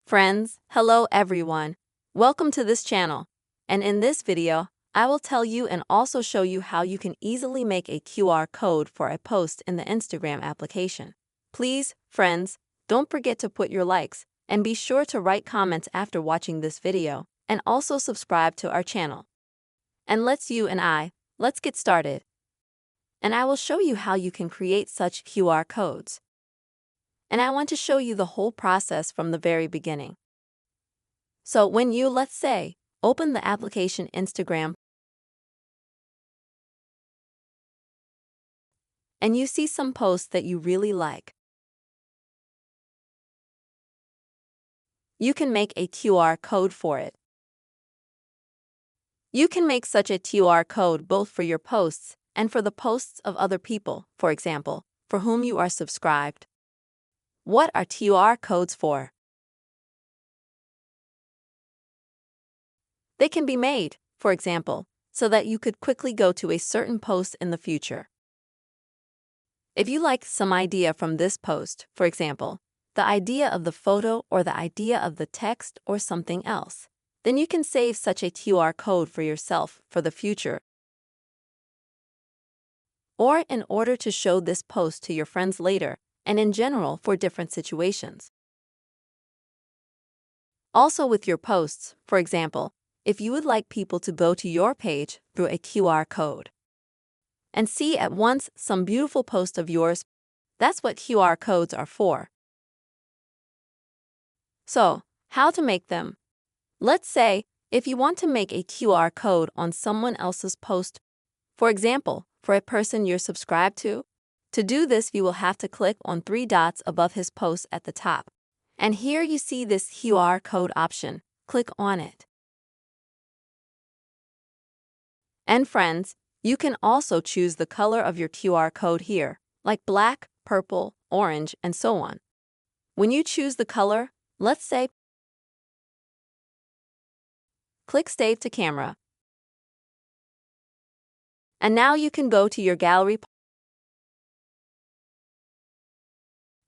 Friends, hello everyone. Welcome to this channel. And in this video, I will tell you and also show you how you can easily make a QR code for a post in the Instagram application. Please, friends, don't forget to put your likes and be sure to write comments after watching this video and also subscribe to our channel. And let's get started. And I will show you how you can create such QR codes. And I want to show you the whole process from the very beginning. So when you, let's say, open the application Instagram and you see some posts that you really like, you can make a QR code for it. You can make such a QR code both for your posts and for the posts of other people, for example, for whom you are subscribed. What are QR codes for? They can be made, for example, so that you could quickly go to a certain post in the future. If you like some idea from this post, for example, the idea of the photo or the idea of the text or something else, then you can save such a QR code for yourself for the future, or in order to show this post to your friends later, and in general for different situations. Also with your posts, for example, if you would like people to go to your page through a QR code and see at once some beautiful post of yours, that's what QR codes are for. So, how to make them? Let's say, if you want to make a QR code on someone else's post, for example, for a person you're subscribed to do this you will have to click on 3 dots above his post at the top. And here you see this QR code option. Click on it. And friends, you can also choose the color of your QR code here, like black, purple, orange, and so on. When you choose the color, let's say, click Save to Camera. And now you can go to your gallery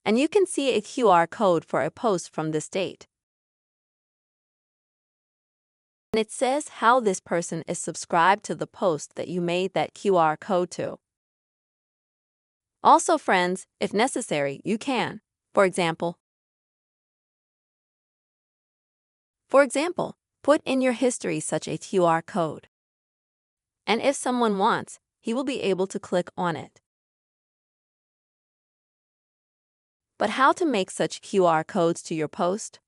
and you can see a QR code for a post from this date. And it says how this person is subscribed to the post that you made that QR code to. Also, friends, if necessary, you can, for example, put in your history such a QR code. And if someone wants, he will be able to click on it. But how to make such QR codes to your post?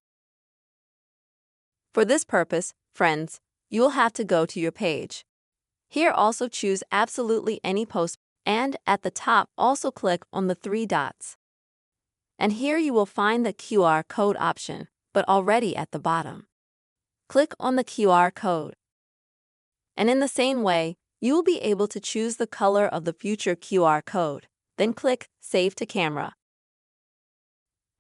For this purpose, friends, you will have to go to your page. Here also choose absolutely any post and at the top also click on the 3 dots. And here you will find the QR code option, but already at the bottom. Click on the QR code. And in the same way, you will be able to choose the color of the future QR code, then click Save to Camera.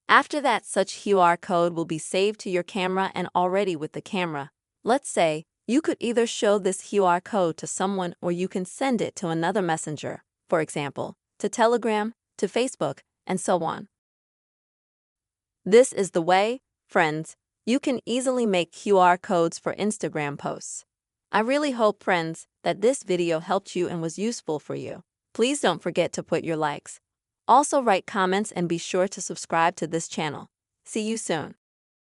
After that, such QR code will be saved to your camera and already with the camera. Let's say, you could either show this QR code to someone or you can send it to another messenger, for example, to Telegram, to Facebook, and so on. This is the way, friends, you can easily make QR codes for Instagram posts. I really hope, friends, that this video helped you and was useful for you. Please don't forget to put your likes. Also write comments and be sure to subscribe to this channel. See you soon.